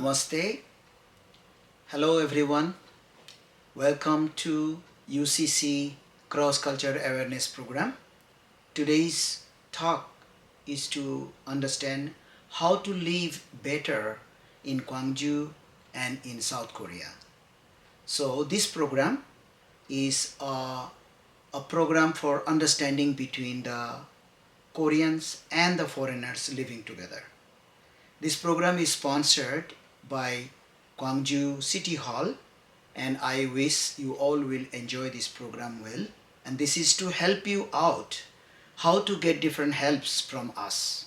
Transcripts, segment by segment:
Namaste. Hello everyone. Welcome to UCC Cross Culture Awareness Program. Today's talk is to understand how to live better in Gwangju and in South Korea. So this program is a program for understanding between the Koreans and the foreigners living together. This program is sponsored by Gwangju City Hall, and I wish you all will enjoy this program well. And this is to help you out how to get different helps from us.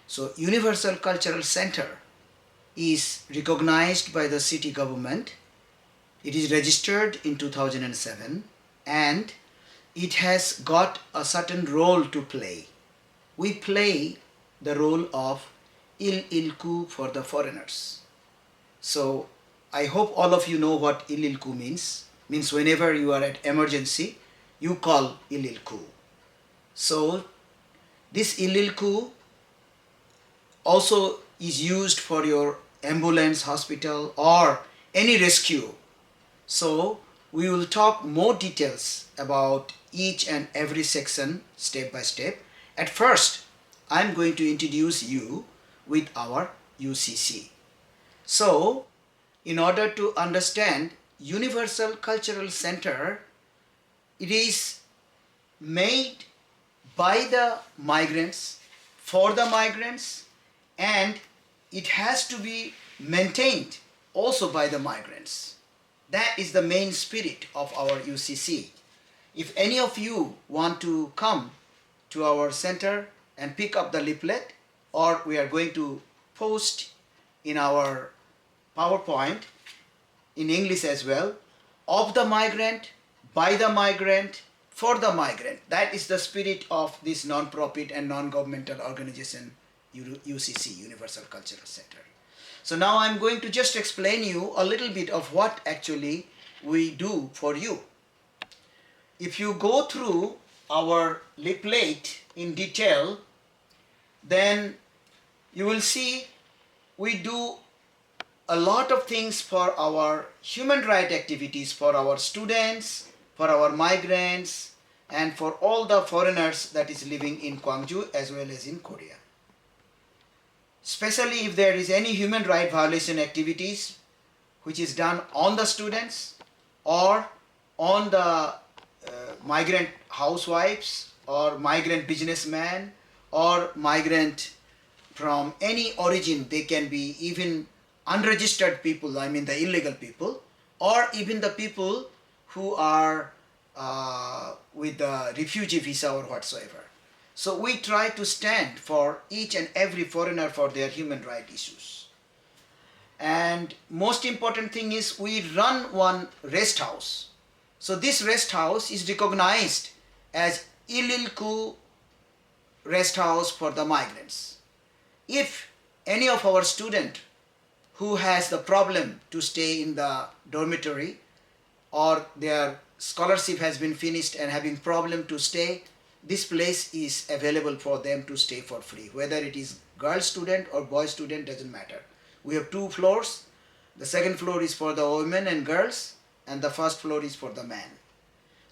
So Universal Cultural Center is recognized by the city government. It is registered in 2007 and it has got a certain role to play. We play the role of Ililku for the foreigners. So I hope all of you know what Ililku means. Means whenever you are at emergency, you call Ililku. So this Ililku also is used for your ambulance, hospital or any rescue. So we will talk more details about each and every section step by step. At first, I'm going to introduce you with our UCC. So, in order to understand Universal Cultural Center, it is made by the migrants, for the migrants, and it has to be maintained also by the migrants. That is the main spirit of our UCC. If any of you want to come to our center and pick up the leaflet, or we are going to post in our PowerPoint in English as well, of the migrant, by the migrant, for the migrant. That is the spirit of this non-profit and non-governmental organization UCC, Universal Cultural Center. So now I'm going to just explain you a little bit of what actually we do for you. If you go through our leaflet in detail, then you will see we do a lot of things for our human rights activities, for our students, for our migrants, and for all the foreigners that is living in Gwangju as well as in Korea. Especially if there is any human rights violation activities which is done on the students or on the migrant housewives or migrant businessmen or migrant from any origin. They can be even unregistered people, I mean the illegal people, or even the people who are with the refugee visa or whatsoever. So we try to stand for each and every foreigner for their human rights issues. And most important thing is we run one rest house. So this rest house is recognized as Ililku rest house for the migrants. If any of our student who has the problem to stay in the dormitory or their scholarship has been finished and having problem to stay, this place is available for them to stay for free. Whether it is girl student or boy student, doesn't matter. We have 2 floors. The second floor is for the women and girls and the first floor is for the men.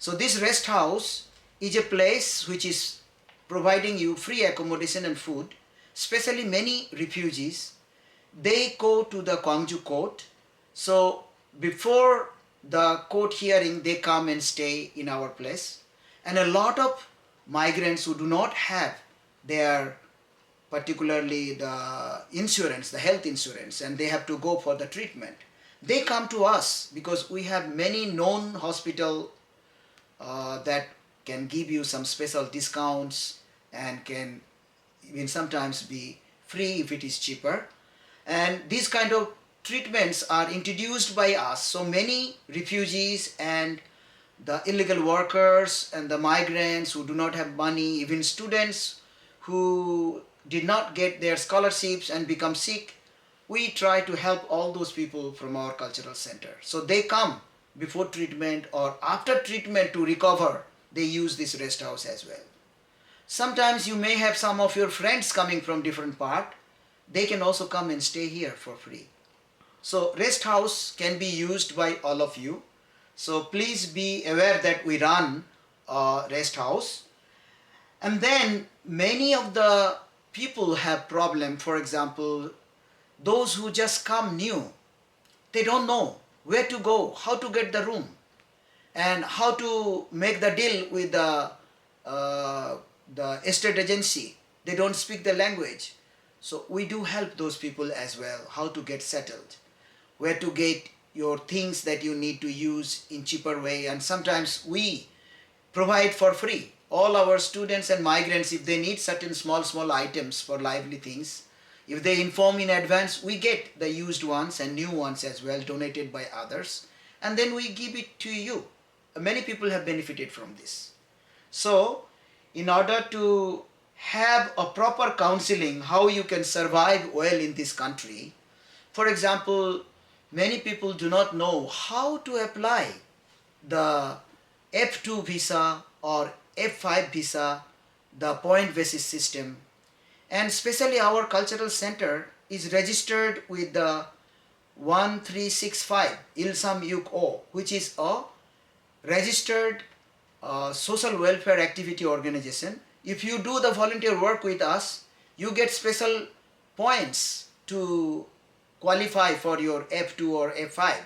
So this rest house is a place which is providing you free accommodation and food. Especially many refugees, they go to the Gwangju court. So before the court hearing, they come and stay in our place. And a lot of migrants who do not have their, particularly the insurance, the health insurance, and they have to go for the treatment, they come to us because we have many known hospital that can give you some special discounts and can even sometimes be free if it is cheaper. And these kind of treatments are introduced by us. So many refugees and the illegal workers and the migrants who do not have money, even students who did not get their scholarships and become sick, we try to help all those people from our cultural center. So they come before treatment or after treatment to recover. They use this rest house as well. Sometimes you may have some of your friends coming from different part. They can also come and stay here for free. So rest house can be used by all of you. So please be aware that we run a rest house. And then many of the people have problem. For example, those who just come new, they don't know where to go, how to get the room, and how to make the deal with the estate agency. They don't speak the language. So we do help those people as well, how to get settled, where to get your things that you need to use in cheaper way. And sometimes we provide for free. All our students and migrants, if they need certain small items for lively things, if they inform in advance, we get the used ones and new ones as well, donated by others, and then we give it to you. Many people have benefited from this. So in order to have a proper counseling how you can survive well in this country, for example, many people do not know how to apply the F2 visa or F5 visa, the point basis system. And especially our cultural center is registered with the 1365 Ilsam Yuk O, which is a registered social welfare activity organization. If you do the volunteer work with us, you get special points to qualify for your F2 or F5.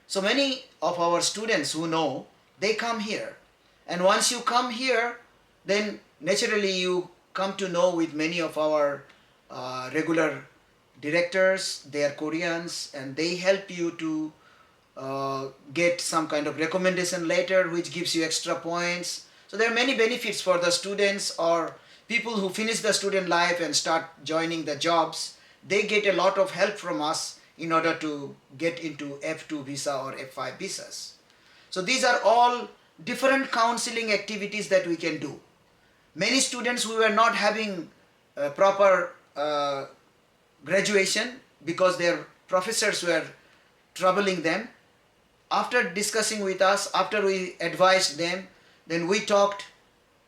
So many of our students who know, they come here. And once you come here, then naturally you come to know with many of our regular directors. They are Koreans, and they help you to get some kind of recommendation letter which gives you extra points. So there are many benefits for the students or people who finish the student life and start joining the jobs. They get a lot of help from us in order to get into F2 visa or F5 visas. So these are all different counseling activities that we can do. Many students who were not having proper graduation because their professors were troubling them, after discussing with us, after we advised them, then we talked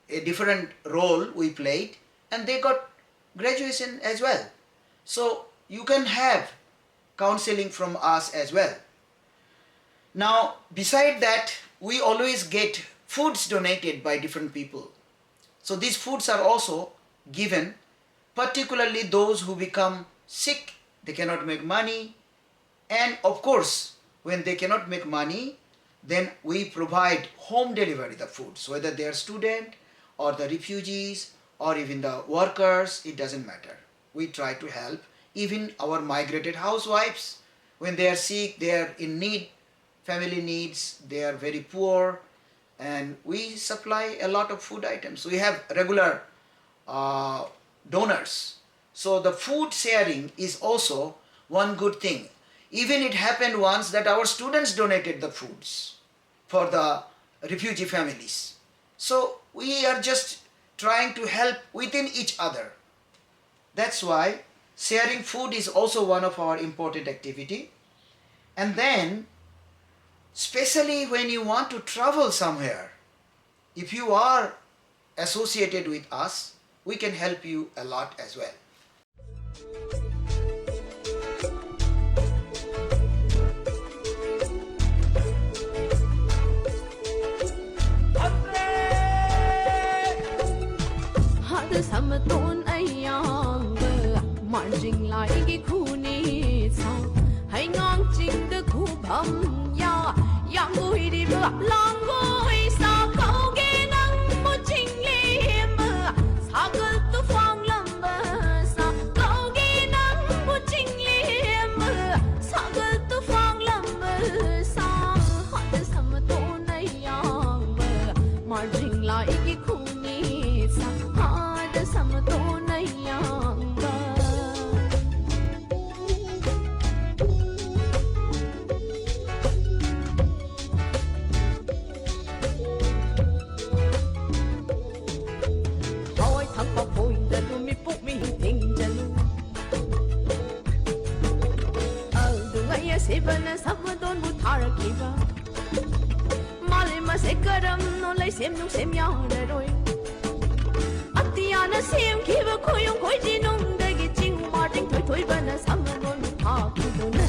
a different role we played, and they got graduation as well. So you can have counseling from us as well. Now, beside that, we always get foods donated by different people. So these foods are also given, particularly those who become sick, they cannot make money, and of course, when they cannot make money, then we provide home delivery the foods, whether they are student or the refugees or even the workers, it doesn't matter. We try to help even our migrated housewives. When they are sick, they are in need, family needs, they are very poor, and we supply a lot of food items. We have regular donors. So the food sharing is also one good thing. Even it happened once that our students donated the foods for the refugee families. So we are just trying to help within each other. That's why sharing food is also one of our important activity. And then, especially when you want to travel somewhere, if you are associated with us, we can help you a lot as well. Sama tôn ai yang bờ mạn rình lại cái khu này sao hay ngang chính cái khu bầm ya yang vui đi bờ lang vui sao câu nghe nắng một trình liêm bờ sao cứ tu phong lâm bờ sao câu nghe nắng một trình liêm bờ sao cứ tu phong lâm bờ sao họ sama tôn ai yang bờ mạn rình lại cái khu này sao sama tôn ai yang bờ hỏi thằng bọc hồi đã luôn mi bút mi tình chân đừng ai sẽ bên sama tôn mu thar kiba mà lên mà sẽ cơ đâm nó lấy xem nhung xem nhau rồi Atiana xem khi vào khối ông khối gì nung đây cái chinh mà trinh thổi thổi bên là sắm ngon thà cũng đâu nè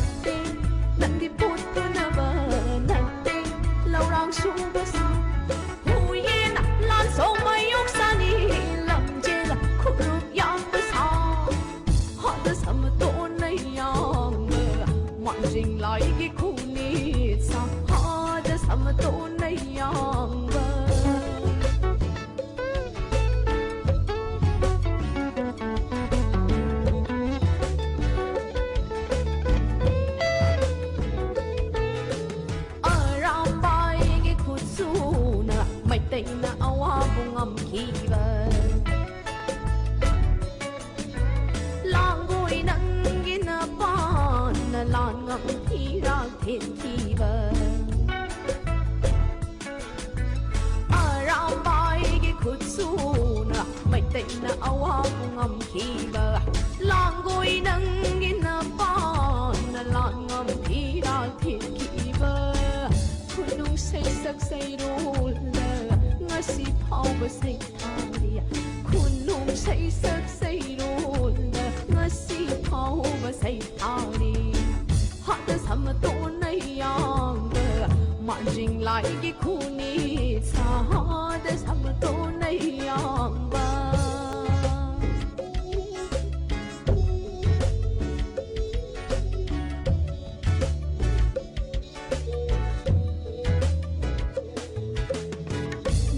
samaton ay yangba Arambay gi kutsuna may tay na awabong amkiba Langoy ng ginapan na langang hirag tintiba Arambay gi kutsuna may tay na awabong amkiba Langoy ng ginapan na langang hirag tintiba Kunong say sagsay rola nga si Pao ba say tali Kunong say sagsay rola nga si Pao ba say tali Hata sama tunay yang Marjing lagi kunit sa hada sama tunay yang ba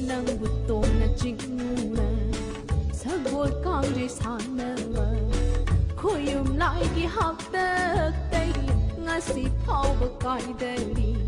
Nang butong na chinguna Sagol kang di sana Kuyum lagi hakdak tay Nga si Pao bakay dali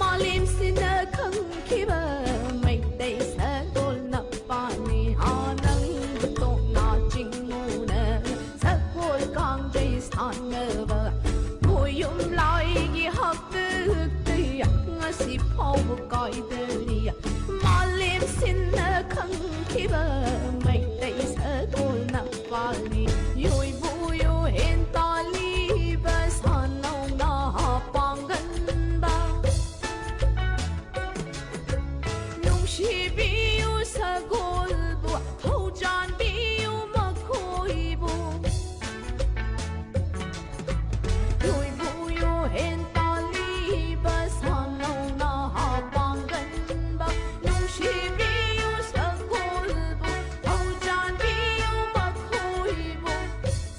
Malim sinakang kiba May tay sagol na panihanang butong na chinguna Sagol kang di sana Kuyum lagi hakdak tay Nga si Pao bakay dali Malim sinakang kiba May tay sagol na pani Yo'y buyo hentali ba Sanaw na pangganda Nung sibiyo sa gulbo Ho dyan biyo magkuibo Yo'y buyo hentali ba Sanaw na pangganda Nung sibiyo sa gulbo Ho dyan biyo magkuibo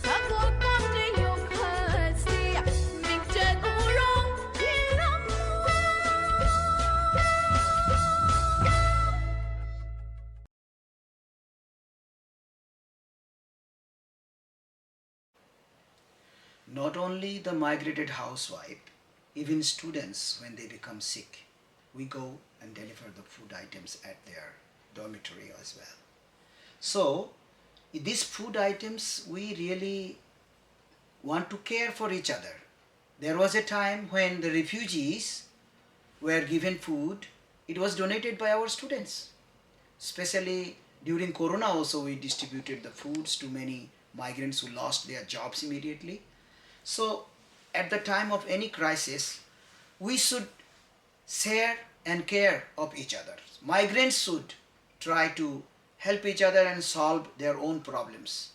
Sagot kang niyong kasi Migtagurong hiram Not only the migrated housewife, even students, when they become sick, we go and deliver the food items at their dormitory as well. So, these food items, we really want to care for each other. There was a time when the refugees were given food, it was donated by our students. Especially during Corona also we distributed the foods to many migrants who lost their jobs immediately. So at the time of any crisis, we should share and care of each other. Migrants should try to help each other and solve their own problems.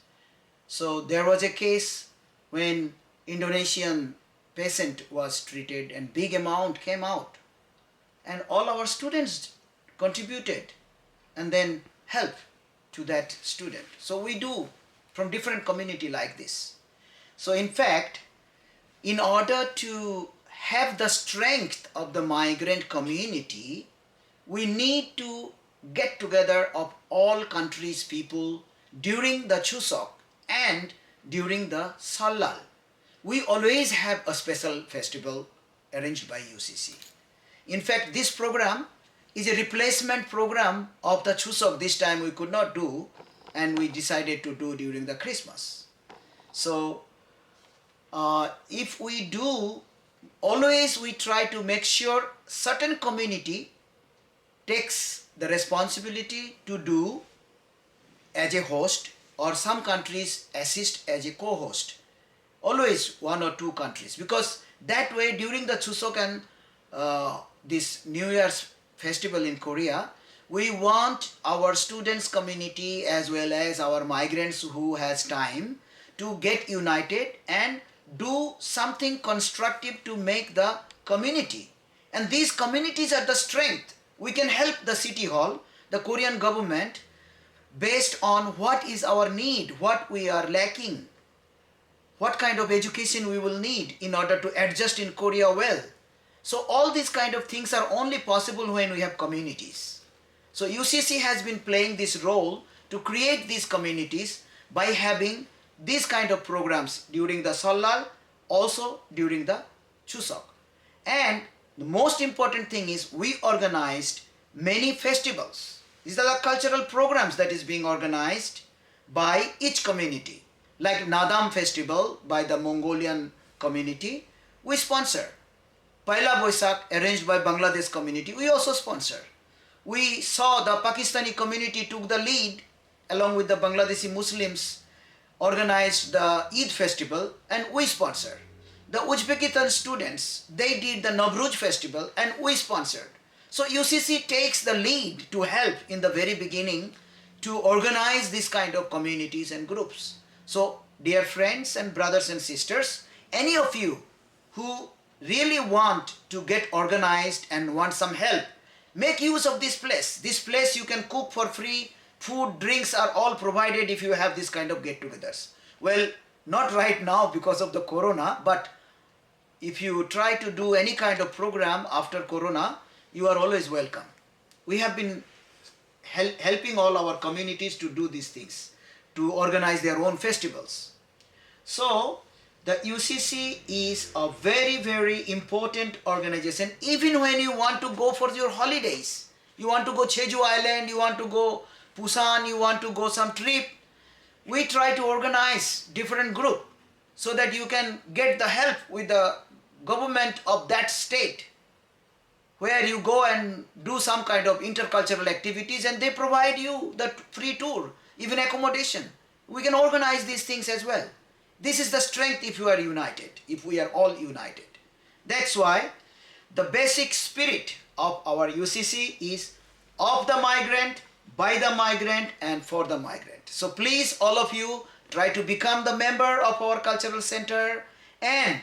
So there was a case when Indonesian patient was treated and big amount came out and all our students contributed and then help to that student. So we do from different community like this. So in fact, in order to have the strength of the migrant community, we need to get together of all countries' people during the Chuseok and during the Sallal. We always have a special festival arranged by UCC. In fact, this program is a replacement program of the Chuseok. This time we could not do and we decided to do during the Christmas. So if we do, always we try to make sure certain community takes the responsibility to do as a host, or some countries assist as a co-host. Always one or two countries, because that way during the Chuseok and this New Year's festival in Korea, we want our students community as well as our migrants who has time to get united and do something constructive to make the community. And these communities are the strength. We can help the city hall, the Korean government, based on what is our need, what we are lacking, what kind of education we will need in order to adjust in Korea well. So all these kind of things are only possible when we have communities. So UCC has been playing this role to create these communities by having these kind of programs during the Sallal, also during the Chuseok. And the most important thing is we organized many festivals. These are the cultural programs that is being organized by each community. Like Nadam festival by the Mongolian community, we sponsor. Paila Boisak arranged by Bangladesh community, we also sponsor. We saw the Pakistani community took the lead along with the Bangladeshi Muslims, organized the Eid festival and we sponsor. The Uzbekistan students, they did the Nowruz festival and we sponsored. So UCC takes the lead to help in the very beginning to organize this kind of communities and groups. So dear friends and brothers and sisters, any of you who really want to get organized and want some help, make use of this place. This place you can cook for free, food, drinks are all provided if you have this kind of get-togethers. Well, not right now because of the corona, but if you try to do any kind of program after corona, you are always welcome. We have been helping all our communities to do these things, to organize their own festivals. So the UCC is a very, very important organization. Even when you want to go for your holidays, you want to go Jeju Island, you want to go Busan, you want to go some trip, we try to organize different group so that you can get the help with the government of that state, where you go and do some kind of intercultural activities and they provide you the free tour, even accommodation. We can organize these things as well. This is the strength if you are united, if we are all united. That's why the basic spirit of our UCC is of the migrant, by the migrant and for the migrant. So please all of you try to become the member of our cultural center and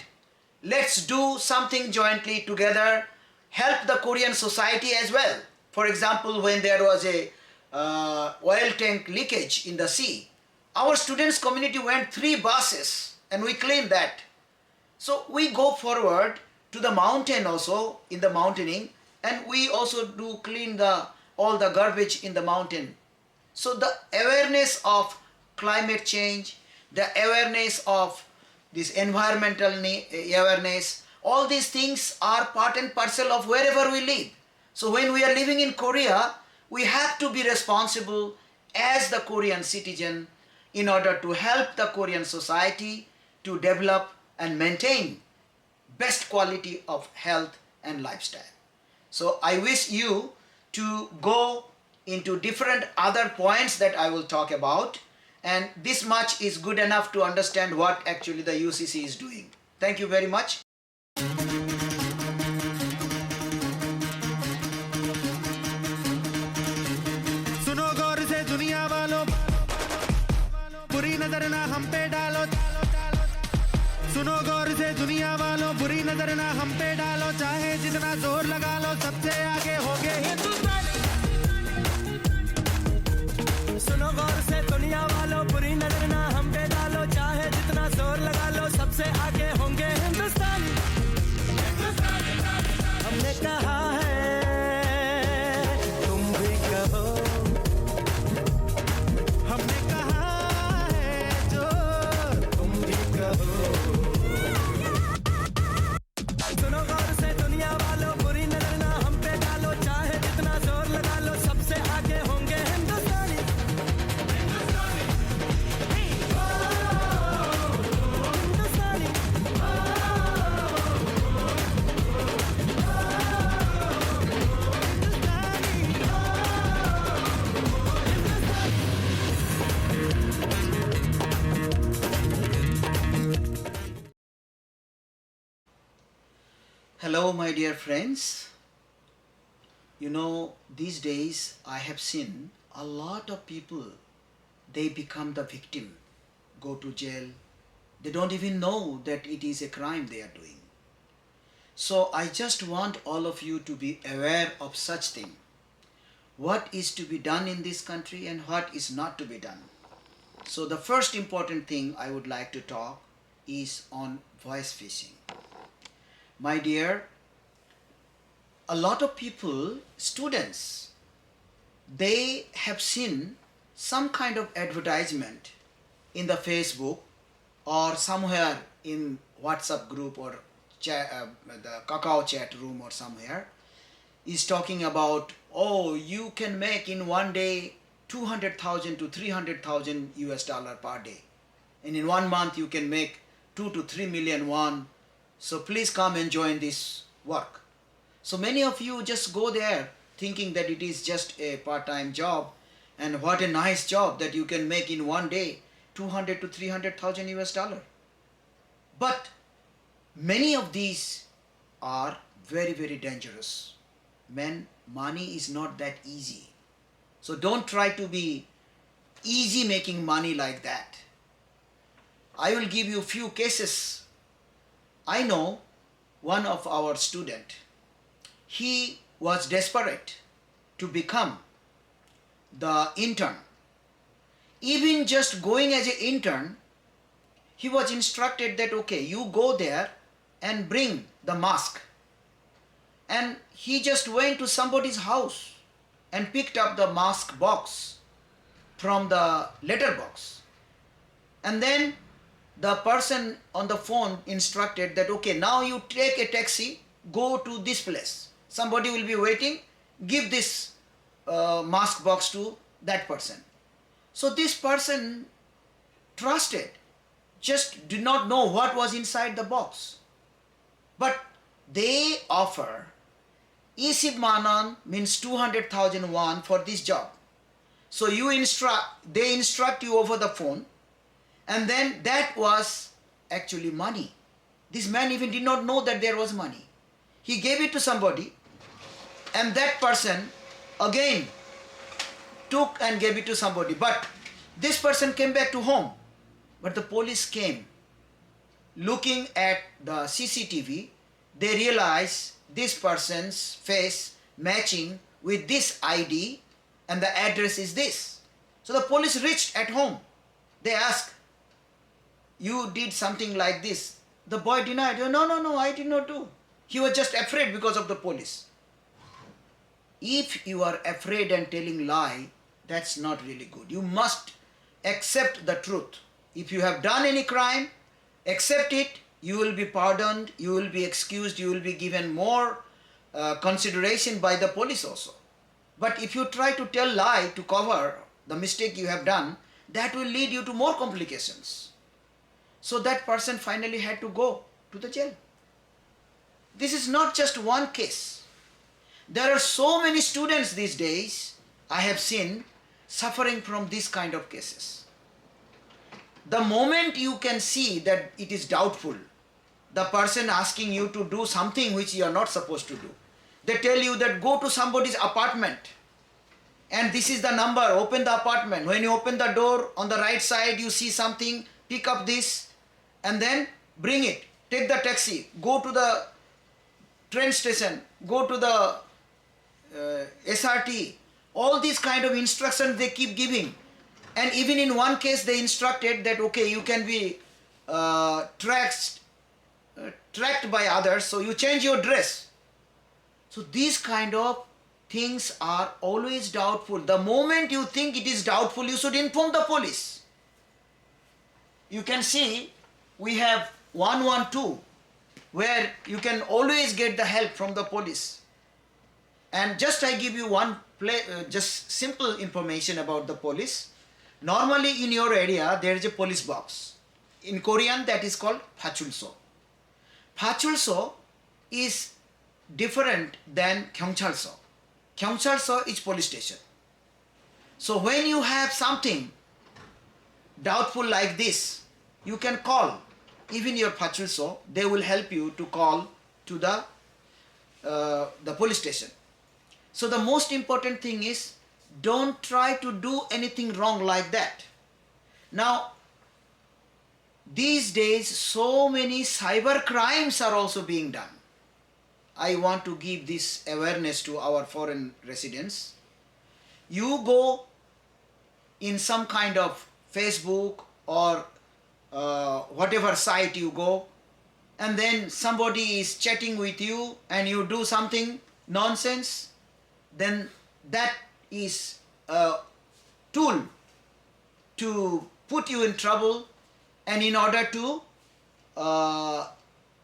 let's do something jointly together, help the Korean society as well. For example, when there was a oil tank leakage in the sea, our students community went 3 buses and we cleaned that. So we go forward to the mountain also, in the mountaining, and we also do clean all the garbage in the mountain. So the awareness of climate change, the awareness of this environmental awareness, all these things are part and parcel of wherever we live. So when we are living in Korea, we have to be responsible as the Korean citizen in order to help the Korean society to develop and maintain best quality of health and lifestyle. So I wish you to go into different other points that I will talk about, and this much is good enough to understand what actually the UCC is doing. Thank you very much. सुनो गौर से दुनिया वालों, बुरी नजर ना हम पे डालो। सुनो गौर से दुनिया वालों, बुरी नजर ना हम पे डालो। चाहे जितना जोर लगा लो, सबसे आगे होगे हिंदुस्तान। सुनो गौर से दुनिया वालों, बुरी नजर ना हम पे डालो। चाहे जितना जोर लगा लो, सबसे आगे होंगे हिंदुस्तान। हमने कहा है, तुम भी कहो। हमने कहा है जो तुम भी कहो। सुनो गौर से दुनिया वालों, बुरी नजर ना हम पे डालो। चाहे जितना जोर लगा लो, सबसे आगे होंगे हिंदुस्तानी। हिंदुस्तानी। Hello my dear friends. You know, these days I have seen a lot of people, they become the victim, go to jail. They don't even know that it is a crime they are doing. So I just want all of you to be aware of such thing. What is to be done in this country and what is not to be done. So the first important thing I would like to talk is on voice phishing. My dear, a lot of people, students, they have seen some kind of advertisement in the Facebook or somewhere in WhatsApp group or the Kakao chat room or somewhere, is talking about, oh, you can make in one day 200,000 to 300,000 US dollar per day, and in 1 month you can make 2 to 3 million won. So please come and join this work. So many of you just go there thinking that it is just a part-time job, and what a nice job that you can make in one day 200 to 300,000 US dollar. But many of these are very, very dangerous. Man, money is not that easy. So don't try to be easy making money like that. I will give you few cases. I know one of our student, he was desperate to become the intern. Even just going as an intern, he was instructed that, okay, you go there and bring the mask. And he just went to somebody's house and picked up the mask box from the letterbox. And then the person on the phone instructed that, okay, now you take a taxi, go to this place. Somebody will be waiting, give this mask box to that person. So this person trusted, just did not know what was inside the box. But they offer Isib Manan, means 200,000 won for this job. So they instruct you over the phone, and then that was actually money. This man even did not know that there was money. He gave it to somebody, and that person again took and gave it to somebody. But this person came back to home. But the police came. Looking at the CCTV, they realized this person's face matching with this ID, and the address is this. So the police reached at home. They asked, you did something like this? The boy denied, no, I did not do. He was just afraid because of the police. If you are afraid and telling lie, that's not really good. You must accept the truth. If you have done any crime, accept it. You will be pardoned, you will be excused, you will be given more consideration by the police also. But if you try to tell lie to cover the mistake you have done, that will lead you to more complications. So that person finally had to go to the jail. This is not just one case. There are so many students these days I have seen suffering from this kind of cases. The moment you can see that it is doubtful, the person asking you to do something which you are not supposed to do, they tell you that go to somebody's apartment and this is the number, open the apartment. When you open the door, on the right side you see something, pick up this and then bring it, take the taxi, go to the train station, go to the SRT. All these kind of instructions they keep giving. And even in one case they instructed that, okay, you can be tracked by others, so you change your dress. So these kind of things are always doubtful. The moment you think it is doubtful, you should inform the police. You can see we have 112 where you can always get the help from the police. And just I give you one just simple information about the police. Normally in your area there is a police box. In Korean that is called Phachulso. Phachulso is different than Kyongchalso. Kyongchalso is police station. So when you have something doubtful like this, you can call even your Phachulso. They will help you to call to the police station. So the most important thing is, don't try to do anything wrong like that. Now, these days so many cyber crimes are also being done. I want to give this awareness to our foreign residents. You go in some kind of Facebook or whatever site you go, and then somebody is chatting with you and you do something nonsense, then that is a tool to put you in trouble, and in order to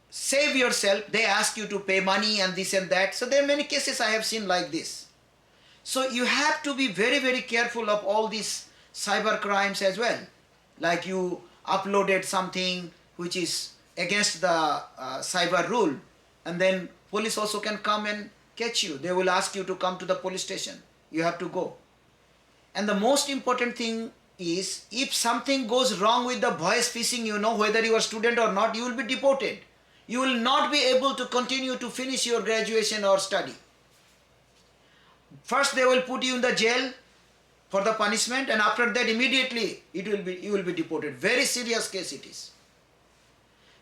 save yourself, they ask you to pay money and this and that. So there are many cases I have seen like this. So you have to be very, very careful of all these cyber crimes as well. Like you uploaded something which is against the cyber rule, and then police also can come and catch you. They will ask you to come to the police station. You have to go. And the most important thing is, if something goes wrong with the voice phishing, you know, whether you are a student or not, you will be deported. You will not be able to continue to finish your graduation or study. First they will put you in the jail for the punishment, and after that immediately you will be deported. Very serious case it is.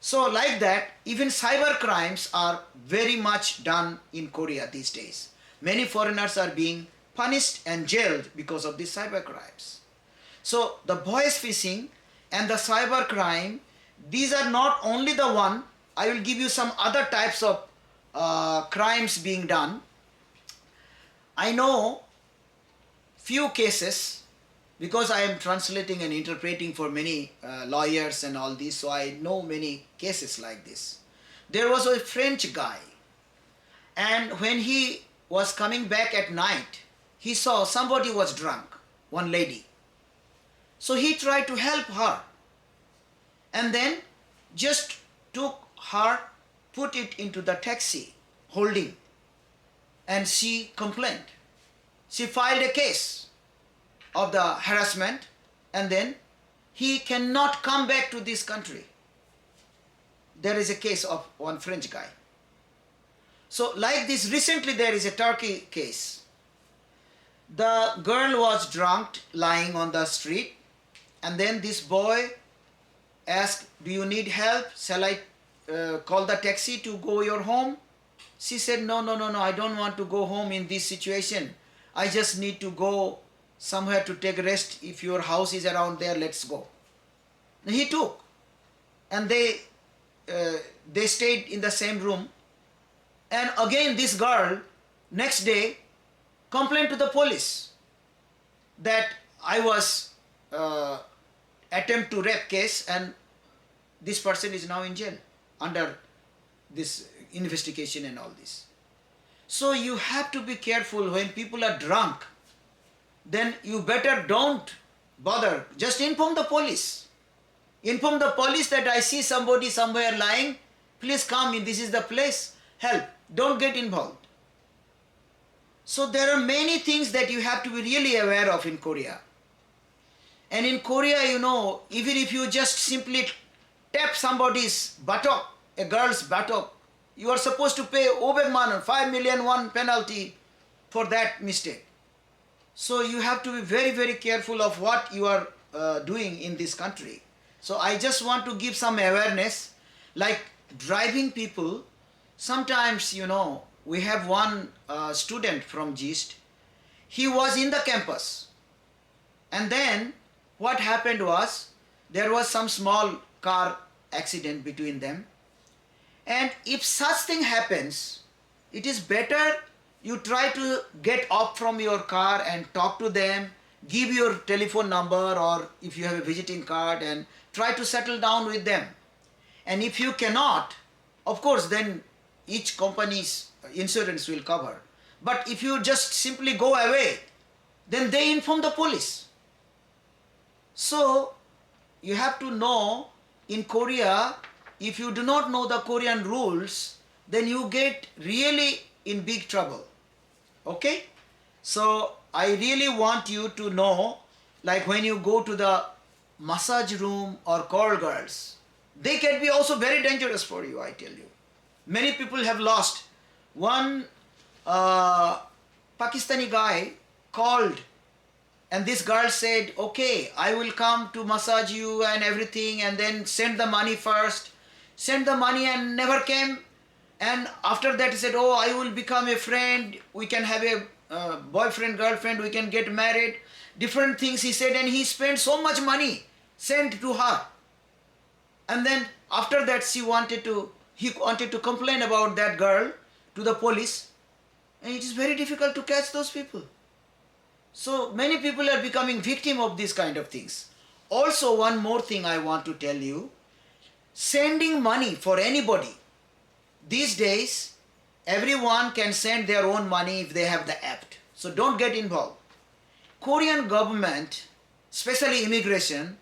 So like that, even cyber crimes are very much done in Korea these days. Many foreigners are being punished and jailed because of these cyber crimes. So the voice phishing and the cyber crime, these are not only the one. I will give you some other types of crimes being done. I know few cases because I am translating and interpreting for many lawyers and all this, so I know many cases like this. There was a French guy, and when he was coming back at night, he saw somebody was drunk, one lady. So he tried to help her, and then just took her, put it into the taxi holding, and she complained. She filed a case of the harassment, and then he cannot come back to this country. There is a case of one French guy. So like this, recently there is a Turkey case. The girl was drunk, lying on the street, and then this boy asked, "Do you need help? Shall I call the taxi to go your home?" She said, no, I don't want to go home in this situation. I just need to go somewhere to take rest. If your house is around there, let's go. He took, and they stayed in the same room. And again this girl next day complained to the police that I was attempt to rape case, and this person is now in jail under this investigation and all this. So you have to be careful when people are drunk. Then you better don't bother. Just inform the police. Inform the police that I see somebody somewhere lying. Please come in. This is the place. Help. Don't get involved. So there are many things that you have to be really aware of in Korea. And in Korea, you know, even if you just simply tap somebody's buttock, a girl's buttock, you are supposed to pay overman 5 million won penalty for that mistake. So you have to be very, very careful of what you are doing in this country. So I just want to give some awareness, like driving people. Sometimes, you know, we have one student from GIST. He was in the campus, and then what happened was there was some small car accident between them. And if such thing happens, it is better you try to get up from your car and talk to them, give your telephone number, or if you have a visiting card, and try to settle down with them. And if you cannot, of course, then each company's insurance will cover. But if you just simply go away, then they inform the police. So you have to know, in Korea, if you do not know the Korean rules, then you get really in big trouble. Okay? So I really want you to know, like when you go to the massage room or call girls, they can be also very dangerous for you, I tell you. Many people have lost. One Pakistani guy called, and this girl said, okay, I will come to massage you and everything, and then send the money first. Sent the money and never came. And after that he said, oh, I will become a friend. We can have a boyfriend, girlfriend. We can get married. Different things he said, and he spent so much money sent to her. And then after that he wanted to complain about that girl to the police. And it is very difficult to catch those people. So many people are becoming victim of these kind of things. Also, one more thing I want to tell you, sending money for anybody. These days, everyone can send their own money if they have the app. So don't get involved. Korean government, especially immigration,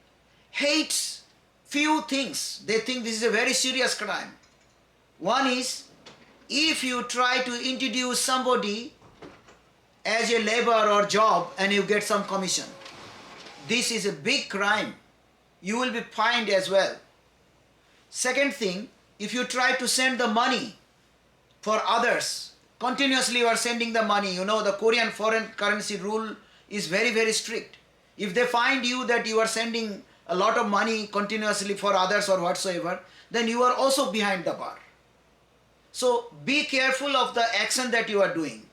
hates few things. They think this is a very serious crime. One is, if you try to introduce somebody as a labor or job and you get some commission, this is a big crime. You will be fined as well. Second thing, if you try to send the money for others, continuously you are sending the money. You know, the Korean foreign currency rule is very, very strict. If they find you that you are sending a lot of money continuously for others or whatsoever, then you are also behind the bar. So be careful of the action that you are doing.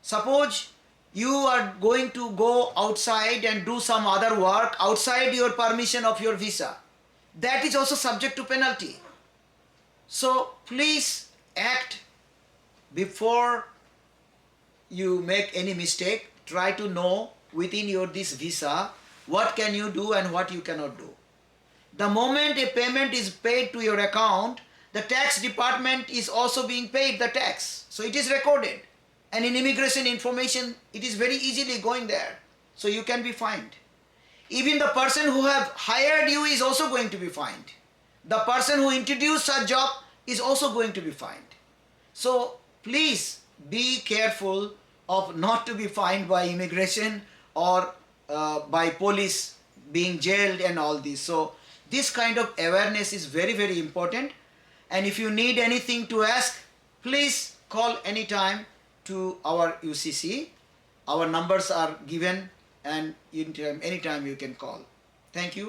Suppose you are going to go outside and do some other work outside your permission of your visa. That is also subject to penalty. So please act before you make any mistake. Try to know within your this visa what can you do and what you cannot do. The moment a payment is paid to your account, the tax department is also being paid the tax. So it is recorded. And in immigration information, it is very easily going there. So you can be fined. Even the person who have hired you is also going to be fined. The person who introduced such job is also going to be fined. So please be careful of not to be fined by immigration or by police being jailed and all this. So this kind of awareness is very, very important. And if you need anything to ask, please call anytime to our UCC. Our numbers are given and anytime you can call. Thank you.